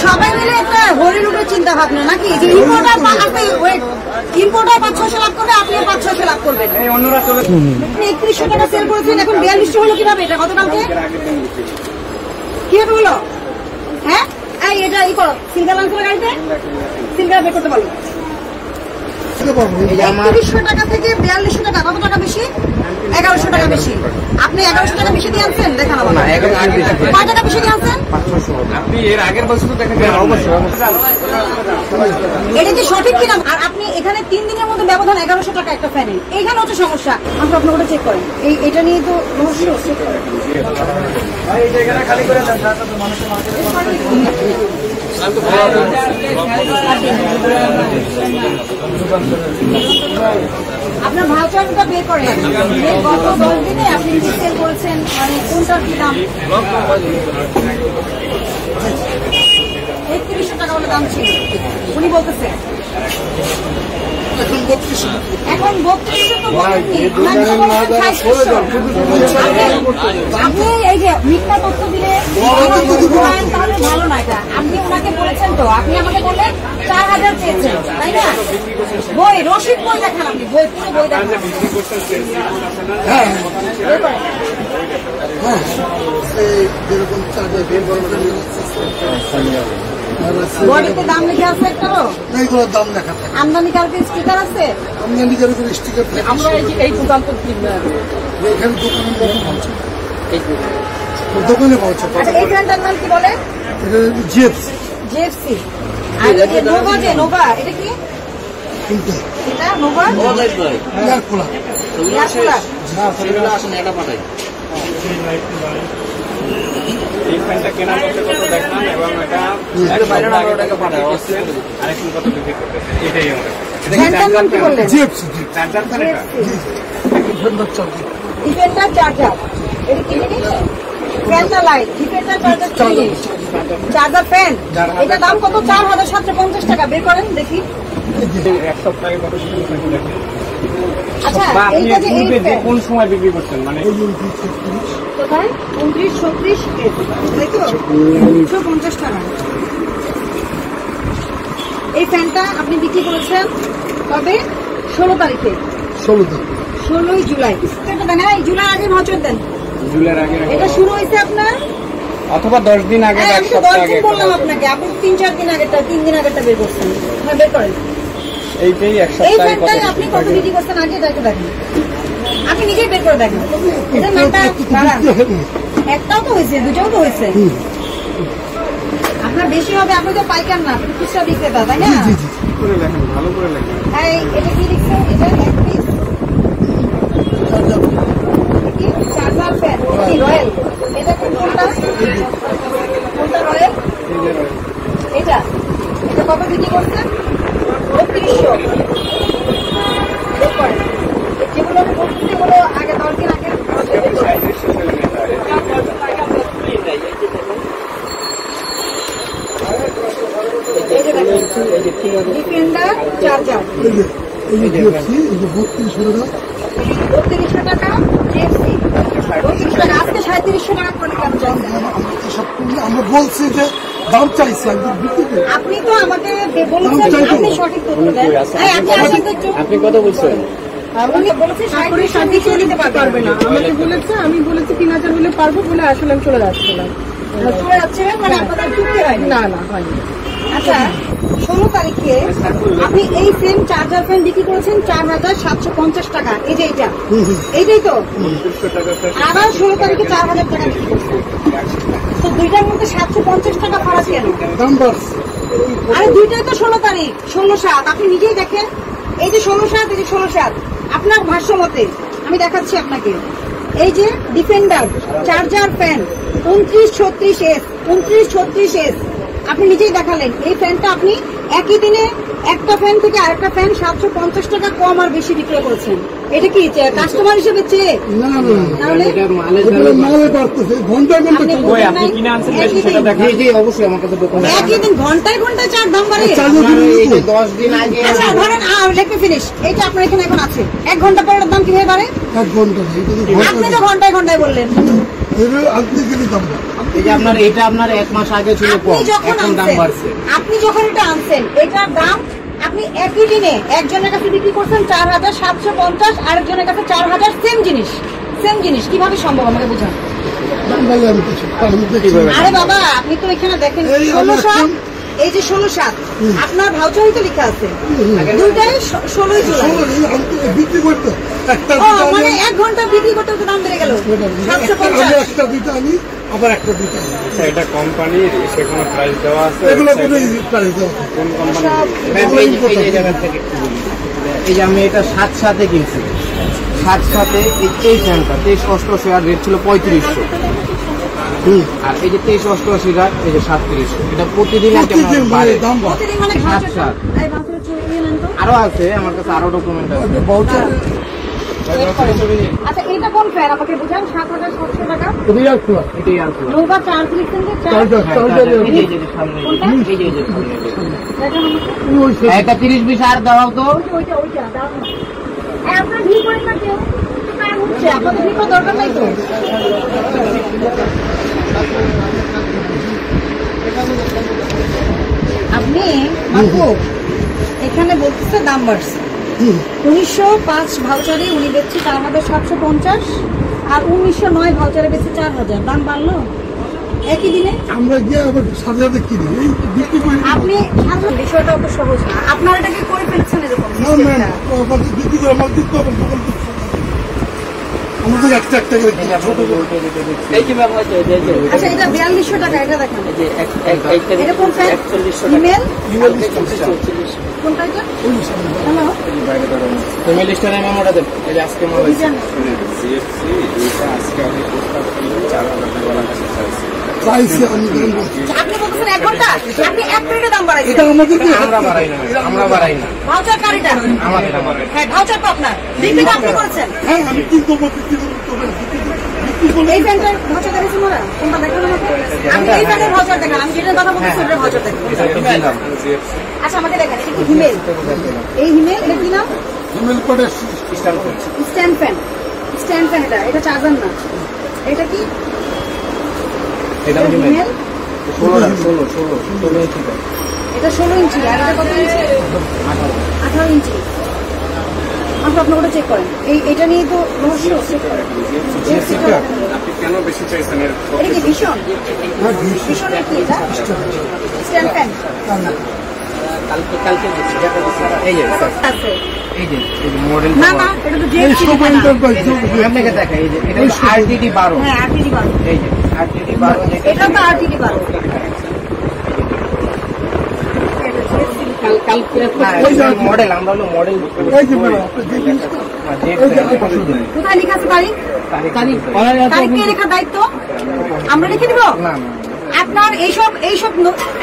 সবাই মিলে একটা হরির উপরে চিন্তা ভাবনা নাকি? ইম্পোর্টার 500 লাভ করবে, আপনিও 500 লাভ করবেন। 3100 টাকা সেল করেছেন, এখন 4200 হলো কিভাবে? এটা গতকালকে কিভাবে হলো? হ্যাঁ এটা ই করো, সিলগার আনসার গাড়িতে সিলগার বের করতে পারো। 3100 টাকা থেকে 4200 টাকা, কত টাকা বেশি? 1100 টাকা বেশি। আপনি 1100 টাকা বেশি দিয়ে আনছেন? দেখানো কয় টাকা বেশি দিয়ে আনছেন? আপনি এর আগের বছর তো দেখেন। এটা কি সঠিক কিনা? আর আপনি এখানে 3 দিনের মধ্যে ব্যবধান 1100 টাকা একটা ফ্যানে, এইখানে হচ্ছে সমস্যা। আপনি ওটা চেক করেন, এটা নিয়ে তো রহস্য। আপনার ভাউচারটা বের করেন, গত 10 দিনে আপনি কি সেল করেছেন, মানে কোনটার কি দাম? 3100 টাকা বলে দাম ছিল, উনি বলতেছে এখন 3200 তো বলেননি, আপনি এই যে মিথ্যা তথ্য দিলে তাহলে ভালো না। এটা আপনি ওনাকে বলেছেন তো, আপনি আমাকে বললেন 4000 চেয়েছেন, তাই না? বই রসিদ বই দেখান, আপনি বই পুরো বই দেখান। বডিতে দাম লিখে আছে একটারও? দাম লেখা থাকে। আমদানিকারকের স্টিকার আছে? আমদানিকারকের স্টিকার থাকে। আমরা এই দোকান তো কিনবো এখানে দোকানে পাওয়া যায়। আচ্ছা, এই ব্র্যান্ডটার নাম কি বলে? এটা জিএফসি। জিএফসি। আর এই যে নোভা, যে নোভা, এটা কি? এটা Nova air cooler. Air cooler. সেগুলো আসেন, এটা পাঠাই। এই ফ্যানটা কেনা করতে কত দেখলাম, এবং এটা 12 টাকা পাঠায় আসছেন, আরেকজন কত বিক্রি করতেছে। এটাই আমরা জিএফসি চার্জার ফ্যান। এটা ডিফেন্ডার চার্জার। ডিফেন্ডার চার্জার, এটা কি জিনিস? ফ্যানটা লাইট, ডিফেন্ডার চার্জার জিনিস, চার্জার ফ্যান। এটা দাম কত? 4750 টাকা। বের করেন দেখি। এক সপ্তাহে কত বিক্রি করতে দেখেন। আচ্ছা, এইটা যে এই কোন সময় বিক্রি করছেন, মানে কোথায়? 29, 36, তাই তো? 150 টাকা। এই ফ্যানটা আপনি বিক্রি করেছেন কবে? 16 তারিখে। 16 জুলাই। এই জুলাই আগে ভাউচার দেন। জুলাইয়ের আগে এটা শুরু হয়েছে আপনার, অথবা 10 দিন আগে, এক সপ্তাহ আগে বললাম আপনাকে। আপনি 3-4 দিন আগেটা, 3 দিন আগেটা বের করছেন। হ্যাঁ, বের করেন। এইটাই এক এই সপ্তাহে ফ্যানটাই আপনি কত বিক্রি করছেন আগে দেখে দেখেন, আপনি নিজেই বের করে দেখেন। এটার নামটা একটাও তো হয়েছে, দুটাও তো হয়েছে। আপনার বেশি হবে, আপনি তো পাইকার না, খুচরা বিক্রেতা, তাই না? করে লেখেন, ভালো করে লেখেন। এটা কি লিখছেন? এটা এক পিস চার্জার ফ্যান, কি রয়্যাল? এটা কোনটা? কোনটা রয়্যাল? এটা এটা কত বিক্রি করছেন? 3200। যেগুলো আমি বলছি সেগুলো আগে 10 দিন আগে। ডিফেন্ডার চার্জার 3200 টাকা। জিএফসি 3200 টাকা। আজকে 3700 টাকা করে কেন চাইছেন? আমরা বলছি যে দাম চাইছি, আপনি তো আমাকে বলেছেন, আপনি সঠিক তথ্য দেন। আপনি কত বলছেন? আমি বলেছি 3700 দিতে পারবে না। আমাকে বলেছে, আমি বলেছি 3000 হলে পারবো বলে আসলে আমি চলে যাচ্ছিলাম। চলে যাচ্ছিলেন, মানে আপনাদের চুক্তি হয়নি? না হয়নি। আচ্ছা, 16 তারিখে আপনি এই সেম চার্জার ফ্যান বিক্রি করেছেন 4750 টাকা। এই যে এইটাই তো। আবার 16 তারিখে 4000 টাকা বিক্রি করছেন। তো দুইটার মধ্যে 750 টাকা ফারাক কেন? আরে দুইটাই তো 16 তারিখ, 16/7। আপনি নিজেই দেখেন, এই যে 16/7, এই যে 16/7। আপনার ভাষ্য মতে আমি দেখাচ্ছি আপনাকে। এই যে defender charger fan 2936S, 2936S আপনি নিজেই দেখালেন। এই ফ্যানটা আপনি একই দিনে একটা ফ্যান থেকে আরেকটা ফ্যান 750 টাকা কম আর বেশি বিক্রয় করেছেন। এটা কি কাস্টমার হিসেবে চেয়ে? একই দিন ঘন্টায় ঘন্টায় চার দাম বাড়ে। 10 দিন আগে। আচ্ছা ধরেন, লেট মি ফিনিশ। এইটা আপনার এখানে এখন আছে, 1 ঘন্টা পরে দাম কিভাবে বাড়ে? 1 ঘন্টা। আপনি তো ঘন্টায় ঘন্টায় বললেন। এই যে আপনার এটা আপনার 1 মাস আগে ছিল আপনি কম, যখন এখন দাম আনছেন, বাড়ছে। আপনি যখন এটা আনছেন এটার দাম আপনি একই দিনে একজনের কাছে বিক্রি করছেন 4,750, আরেকজনের কাছে 4,000, সেম জিনিস কিভাবে সম্ভব আমাকে বোঝান। দাম বলে আমি কিছু আমি দেখি আরে বাবা আপনি তো এখানে দেখেন এই 16/7, এই যে 16/7 আপনার ভাউচারই তো লেখা আছে, দুইটাই 16ই জুলাই। আমি তো বিক্রি করতে একটা ও দুটো মানে আমি- 1 ঘন্টা বিক্রি করতে তো দাম বেড়ে গেল আমি 750। একটা দুটো আনি আবার একটা দুটো আনি। এটা কোম্পানির সেখানে প্রাইস দেওয়া আছে। এগুলো কোনো প্রাইস দেওয়া থাকে। কোন কোম্পানি? এই জায়গা থেকে একটু বলি। এই যে আমি এটা 7/7 কিনছি, 7/7 এই ফ্যানটা 2388 আর রেট ছিল 3500, আর এই যে 2388 আর এই যে 3700, এটা প্রতিদিন প্রতিদিন বাড়ে। দাম বাড়ে। প্রতিদিন মানে আচ্ছা। এই ভাউচার চুরি নেন তো। আরো আছে আমার কাছে, আরো ডকুমেন্ট আছে। ভাউচার আচ্ছা এটা কোন ফ্যান আমাকে বুঝান। 7,700 টাকা রিয়াল খোলা এটাই আর কি। নৌকা চার্জ লিখছেন যে চার্জার চার্জার এই যে সামনে, কোনটা? এই যে সামনে। দেখেন আমাকে। ওই সে- এটা 30-20 আর দেওয়াও তো। ওইটা দাও না। আপনার ভিড় করেন না কেউ, একটু টাইম হচ্ছে, আপনাদের ভিড় করার দরকার নাই তো। আপনি বাপু এখানে বলতেছে দাম বাড়ছে। 1905 ভাউচারে উনি বেচছে 4,750, আর 1909 ভাউচারে বেচছে 4,000, দাম বাড়লো একই দিনে। আমরা গিয়ে আবার সাথে সাথে কিনি এই বিক্রি করি না। আপনি বিষয়টা অত সহজ না, আপনার এটাকে করে ফেলছেন এরকম না না আবার বিক্রি করে আমার দিতে হবে দোকান থেকে। আমাদের একটা একটা করে কিনি, ছোট করে। এই যে ব্যবহার আচ্ছা এটা 4200 টাকা, এটা দেখেন এটা কোন ফ্যান? ইমেল কোনটা এটা? হ্যালো ফ্যামিলি স্টোরে মেমোটা দেন। এই যে আজকে মাল হয়েছে। জিএফসি এটা আজকে আমি প্রস্তাব করলাম 4,000 টাকা লাগছে চাইছি। চাইছি আমি দাম বলছি। আপনি বলতেছেন 1 ঘন্টা, আপনি 1 মিনিটে দাম বাড়াইছেন। এটা আমাদেরকে আমরা বাড়াই না, আমরা বাড়াই না, ভাউচার কারিটা আমাদের আমাদের। হ্যাঁ ভাউচার তো আপনার বিক্রি তো আপনি করেছেন। হ্যাঁ আমি কিনতে বিক্রি করবো এই ফ্যানটার ভাউচার দেখেছেন ওরা, কোনটা দেখান আমাকে। আমি এই ফ্যানের ভাউচার দেখান, আমি যেটার কথা বলতেছি ওটার ভাউচার দেখান। এটা তো দিলাম। জিএফসি আচ্ছা আমাকে দেখেন, এটা কি হিমেল? এই হিমেল এটা কি নাম? ইমেল করে স্ট্যাম্প করে। স্ট্যান্ড ফ্যান, স্ট্যান্ড ফ্যান এটা চার্জার না। এটা কি? এটা এটা হিমেল। হিমেল। 16 ইঞ্চি দাও। এটা 16 ইঞ্চি, আর এটা কত ইঞ্চি? 18 ইঞ্চি। আপনি আপনার ওটা চেক করেন। এটা নিয়ে তো রহস্য। জিএফসিটা আপনি কেন বেশি চাইছেন এর? এটা কি ভীষণ? ভীষণের কি এটা? স্ট্যান্ড ফ্যান কালকে এই যে স্যার, আছে। এই যে মডেল না না এটা তো এই জিএফসি সব এন্টারপ্রাইজ আপনাকে দেখাই। এই যে এটা RTD 12। হ্যাঁ আরটিডি 12। এই যে RTD 12 যেটা এটা তো আরটিডি 12। কালকে মডেল, আমরা হলো মডেল। এই যে ম্যাডাম আপনি যে জিনিসটা কোথায় লেখা আছে তারিখ? তারিখ কে লেখার দায়িত্ব? আমরা লিখে দিব? না আপনার এইসব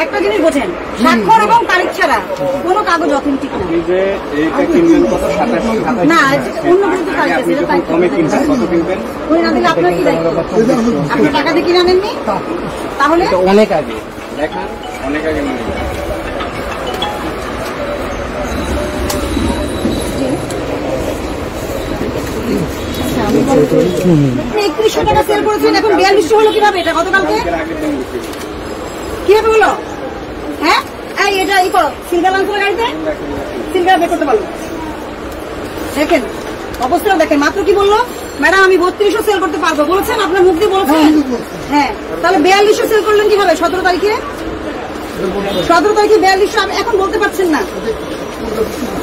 একটা জিনিস বোঝেন, স্বাক্ষর এবং তারিখ ছাড়া কোনো কাগজ অথেন্টিক না। আপনি যে এইটা কিনবেন কত? 27 না অন্য কিছু তারিখ আছে, এটা তারিখ কমে কিনছেন, কত কিনবেন? উনি না দিলে আপনার কি দায়িত্ব? আপনি টাকা দিয়ে কিনে আনেননি, তাহলে এটা অনেক আগে। দেখান অনেক আগে মানে আপনি 3100 টাকা সেল করেছেন, এখন 4200 হলো কিভাবে? এটা গতকালকে আগের দিন বিক্রি করেন। কিভাবে হলো? হ্যাঁ এটা ই করো, সিলভার আনসার গাড়িতে সিলভার বের করতে পারলো। দেখেন অবস্থাটা দেখেন, মাত্র কি বললো ম্যাডাম আমি 3200 সেল করতে পারবো বলেছেন, আপনার মুখ দিয়ে বলেছেন। হ্যাঁ তাহলে 4200 সেল করলেন কিভাবে? 17 তারিখে 4200 আপনি এখন বলতে পারছেন না।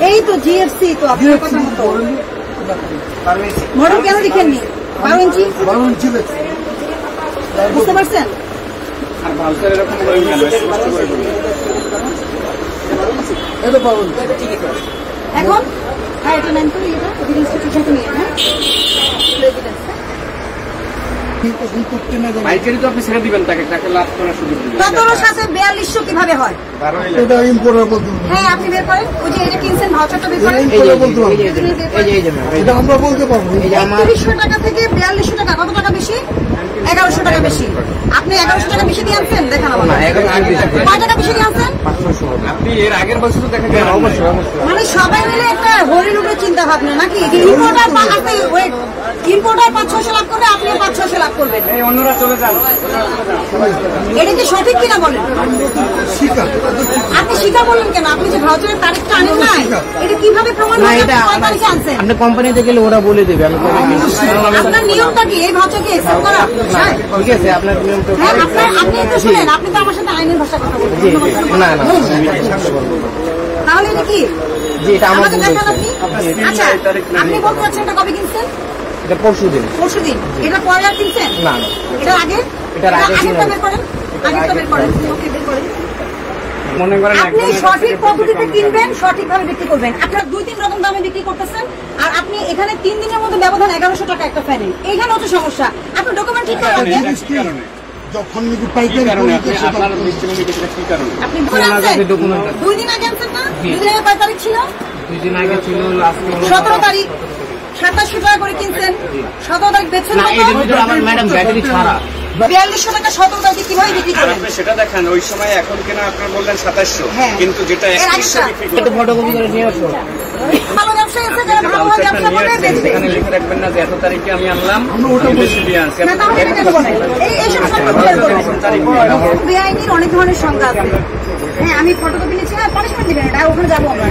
এই তো জিএফসি তো আপনার কথা মতো মডেল কেন লিখেননি? 12 ইঞ্চি 12 ইঞ্চি দেখছি বুঝতে পারছেন? আর ভাউচার এরকম বলবেন না, স্পষ্ট করে বলবেন। এটা 12 ইঞ্চি এখন হ্যাঁ এটা নেন তো, এটা এভিডেন্সটা ঠিক মতো নিয়ে হ্যাঁ এভিডেন্স করতে না জানি। পাইকারি তো আপনি ছেড়ে দিবেন, তাকে লাভ করার সুযোগ দিবেন। 17 সাথে 4200 কিভাবে হয়? এটা ইম্পোর্টার বলতে হবে। হ্যাঁ আপনি বের করেন, ওই যে এটা কিনছেন ভাউচারটা বের করেন। এই যে এই যে এটা আমরা বলতে পারবো। এই যে আমার 3100 টাকা থেকে 4200 টাকা কত টাকা বেশি? 1100 টাকা বেশি। আপনি 1100 টাকা বেশি দিয়ে আনছেন, দেখান আমার। না, 1100 বেশি করে। কয় টাকা বেশি দিয়ে আনছেন? 500 আপনি এর আগের বছর তো দেখা যায় অবশ্যই অবশ্যই। মানে সবাই মিলে একটা হরিণ উপরে চিন্তা ভাবনা নাকি? ইম্পোর্টার ইম্পোর্টার 5-600 লাভ করবে, আপনিও 5-600 লাভ করবেন। এই অন্যরা চলে যান। এটা কি সঠিক কিনা বলেন? শিকার আপনি স্বীকার বললেন কেন? আপনি যে ভাউচারের তারিখটা আনেন নাই, এটা কিভাবে প্রমাণ না, হয়? এটা আপনি কয় তারিখে আনছেন? আপনি কোম্পানিতে গেলে ওরা বলে দেবে আমি করে দিয়েছি। আপনার নিয়মটা কি এই ভাউচারকে অ্যাকসেপ্ট করা? হ্যাঁ। ঠিক আছে, আপনার নিয়মটা হ্যাঁ, আপনি একটু শুনেন, আপনি তো আমার সাথে আইনের ভাষা কথা বলছেন। না না তাহলে এটা কি? জি, এটা আমার আমাকে ভুল দেখান হয়েছে। আপনি। আচ্ছা, আপনি বলতে চাচ্ছেন এটা কবে কিনছেন? এটা পরশুদিন। পরশুদিন। এটা পরে আর কিনছেন? না না এটার আগে? এটার আগে আগেরটা কিনা- বের করেন। আগেরটা বের করেন। ওকে, বের করেন। মনে করেন আপনি একজনের সঠিক পদ্ধতিতে কিনবেন, সঠিকভাবে বিক্রি করবেন। আপনারা 2-3 রকম দামে বিক্রি করতেছেন, আর আপনি এখানে 3 দিনের মধ্যে ব্যবধান 1100 টাকা একটা ফ্যানে। এইখানে হচ্ছে সমস্যা। আপনি ডকুমেন্ট ঠিক করে রাখেন। কি কারণে? যখন নাকি কি পাইকারি কারণে পরিচয় আপনি আপনার দৃষ্টিভঙ্গিতে কি কারণে? আপনি ভুল আনছেন। document আছে। 2 দিন আগে আনছেন না? 2 দিন আগে কয় তারিখ ছিল? 2 দিন আগে ছিল লাস্ট 17 তারিখ। 2700 টাকা করে কিনছেন। 17 তারিখ বেচছেন না, কত? এটার ভিতরে আমার ম্যাডাম ব্যাটারি ছাড়া। 4200 টাকা 17 তারিখে কিভাবে বিক্রি আর করেন? আপনি সেটা দেখেন, ওই সময় এখন কিনা আপনার বললেন 2700, হ্যাঁ। কিন্তু যেটা এর 3100 আগেটা। বিক্রি একটু করবেন। ফটোকপি করে নিয়ে আসো। ভালো ব্যবসায়ী আছে যারা ভালো ভালো ভাউচারটা ব্যবসা নিয়ে করবে, আসবেন, বেচবে। সেখানে লিখে রাখবেন না যে এত তারিখে আমি আনলাম, আমি বেশি দিয়ে আনছি। না, তাহলে এটা কেন বলেন? এই সমস্যা ক্লিয়ার করবেন। বেআইনির অনেক ধরনের সংখ্যা আছে। হ্যাঁ, আমি ফটোকপি নিচ্ছি না, পানিশমেন্ট দিবেন, এটা ওখানে যাবো আমরা।